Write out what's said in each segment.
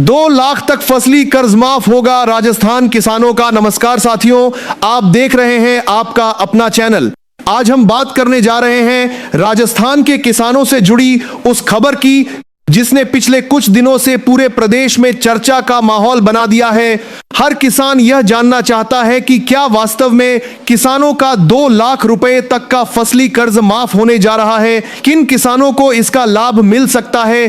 2 लाख तक फसली कर्ज माफ होगा राजस्थान किसानों का। नमस्कार साथियों, आप देख रहे हैं आपका अपना चैनल। आज हम बात करने जा रहे हैं राजस्थान के किसानों से जुड़ी उस खबर की जिसने पिछले कुछ दिनों से पूरे प्रदेश में चर्चा का माहौल बना दिया है। हर किसान यह जानना चाहता है कि क्या वास्तव में किसानों का 2 लाख रुपए तक का फसली कर्ज माफ होने जा रहा है। किन किसानों को इसका लाभ मिल सकता है,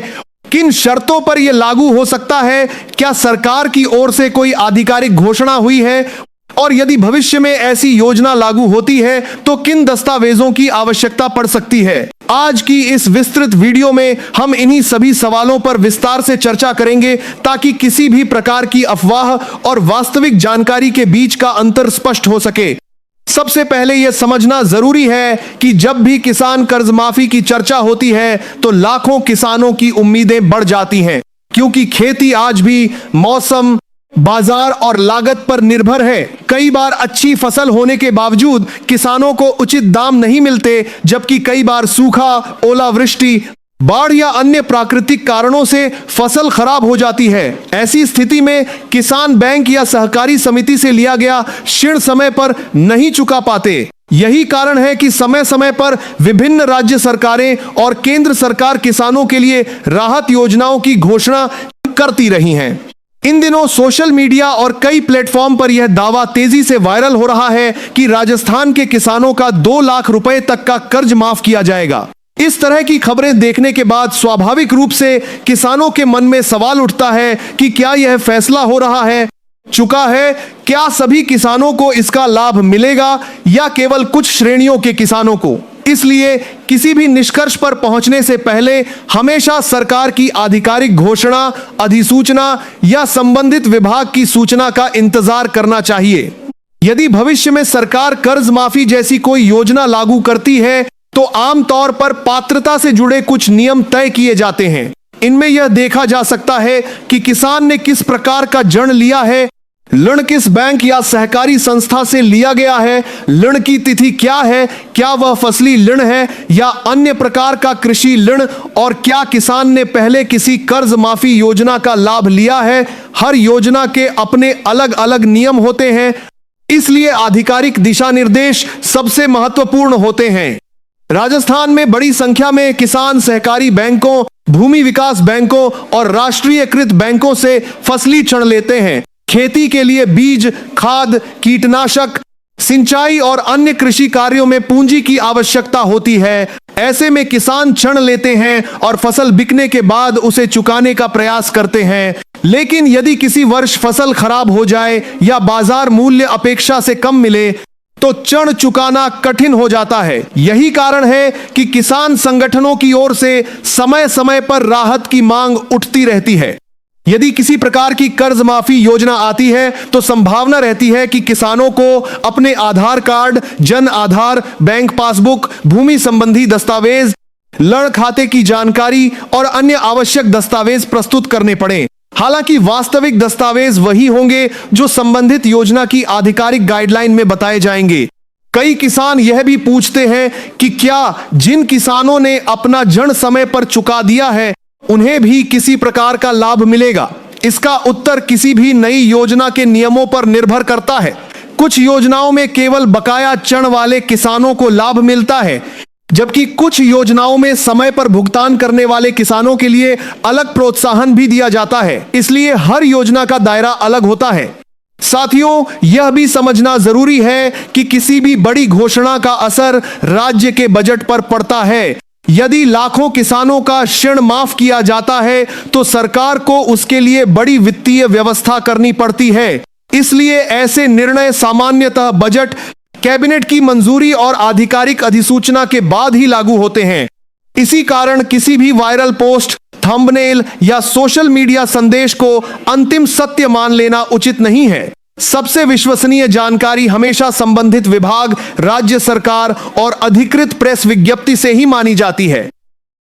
किन शर्तों पर यह लागू हो सकता है, क्या सरकार की ओर से कोई आधिकारिक घोषणा हुई है, और यदि भविष्य में ऐसी योजना लागू होती है तो किन दस्तावेजों की आवश्यकता पड़ सकती है। आज की इस विस्तृत वीडियो में हम इन्हीं सभी सवालों पर विस्तार से चर्चा करेंगे ताकि किसी भी प्रकार की अफवाह और वास्तविक जानकारी के बीच का अंतर स्पष्ट हो सके। सबसे पहले यह समझना जरूरी है कि जब भी किसान कर्ज माफी की चर्चा होती है तो लाखों किसानों की उम्मीदें बढ़ जाती हैं, क्योंकि खेती आज भी मौसम, बाजार और लागत पर निर्भर है। कई बार अच्छी फसल होने के बावजूद किसानों को उचित दाम नहीं मिलते, जबकि कई बार सूखा, ओलावृष्टि, बाढ़ या अन्य प्राकृतिक कारणों से फसल खराब हो जाती है। ऐसी स्थिति में किसान बैंक या सहकारी समिति से लिया गया ऋण समय पर नहीं चुका पाते। यही कारण है कि समय समय पर विभिन्न राज्य सरकारें और केंद्र सरकार किसानों के लिए राहत योजनाओं की घोषणा करती रही हैं। इन दिनों सोशल मीडिया और कई प्लेटफॉर्म पर यह दावा तेजी से वायरल हो रहा है कि राजस्थान के किसानों का 2 लाख रुपए तक का कर्ज माफ किया जाएगा। इस तरह की खबरें देखने के बाद स्वाभाविक रूप से किसानों के मन में सवाल उठता है कि क्या यह फैसला हो रहा है, चुका है, क्या सभी किसानों को इसका लाभ मिलेगा या केवल कुछ श्रेणियों के किसानों को। इसलिए किसी भी निष्कर्ष पर पहुंचने से पहले हमेशा सरकार की आधिकारिक घोषणा, अधिसूचना या संबंधित विभाग की सूचना का इंतजार करना चाहिए। यदि भविष्य में सरकार कर्ज माफी जैसी कोई योजना लागू करती है तो आमतौर पर पात्रता से जुड़े कुछ नियम तय किए जाते हैं। इनमें यह देखा जा सकता है कि किसान ने किस प्रकार का ऋण लिया है, ऋण किस बैंक या सहकारी संस्था से लिया गया है, ऋण की तिथि क्या है, क्या वह फसली ऋण है या अन्य प्रकार का कृषि ऋण, और क्या किसान ने पहले किसी कर्ज माफी योजना का लाभ लिया है। हर योजना के अपने अलग अलग नियम होते हैं, इसलिए आधिकारिक दिशा निर्देश सबसे महत्वपूर्ण होते हैं। राजस्थान में बड़ी संख्या में किसान सहकारी बैंकों, भूमि विकास बैंकों और राष्ट्रीयकृत बैंकों से फसली ऋण लेते हैं। खेती के लिए बीज, खाद, कीटनाशक, सिंचाई और अन्य कृषि कार्यों में पूंजी की आवश्यकता होती है। ऐसे में किसान ऋण लेते हैं और फसल बिकने के बाद उसे चुकाने का प्रयास करते हैं। लेकिन यदि किसी वर्ष फसल खराब हो जाए या बाजार मूल्य अपेक्षा से कम मिले तो ऋण चुकाना कठिन हो जाता है। यही कारण है कि किसान संगठनों की ओर से समय समय पर राहत की मांग उठती रहती है। यदि किसी प्रकार की कर्ज माफी योजना आती है तो संभावना रहती है कि किसानों को अपने आधार card, Jan Aadhaar, bank passbook, भूमि संबंधी दस्तावेज, ऋण खाते की जानकारी और अन्य आवश्यक दस्तावेज प्रस्तुत करने पड़े। हालांकि वास्तविक दस्तावेज वही होंगे जो संबंधित योजना की आधिकारिक गाइडलाइन में बताए जाएंगे। कई किसान यह भी पूछते हैं कि क्या जिन किसानों ने अपना ऋण समय पर चुका दिया है उन्हें भी किसी प्रकार का लाभ मिलेगा। इसका उत्तर किसी भी नई योजना के नियमों पर निर्भर करता है। कुछ योजनाओं में केवल बकाया ऋण वाले किसानों को लाभ मिलता है, जबकि कुछ योजनाओं में समय पर भुगतान करने वाले किसानों के लिए अलग प्रोत्साहन भी दिया जाता है। इसलिए हर योजना का दायरा अलग होता है। साथियों, यह भी समझना जरूरी है कि किसी भी बड़ी घोषणा का असर राज्य के बजट पर पड़ता है। यदि लाखों किसानों का ऋण माफ किया जाता है तो सरकार को उसके लिए बड़ी वित्तीय व्यवस्था करनी पड़ती है। इसलिए ऐसे निर्णय सामान्यतः बजट, कैबिनेट की मंजूरी और आधिकारिक अधिसूचना के बाद ही लागू होते हैं। इसी कारण किसी भी वायरल पोस्ट, थंबनेल या सोशल मीडिया संदेश को अंतिम सत्य मान लेना उचित नहीं है। सबसे विश्वसनीय जानकारी हमेशा संबंधित विभाग, राज्य सरकार और अधिकृत प्रेस विज्ञप्ति से ही मानी जाती है।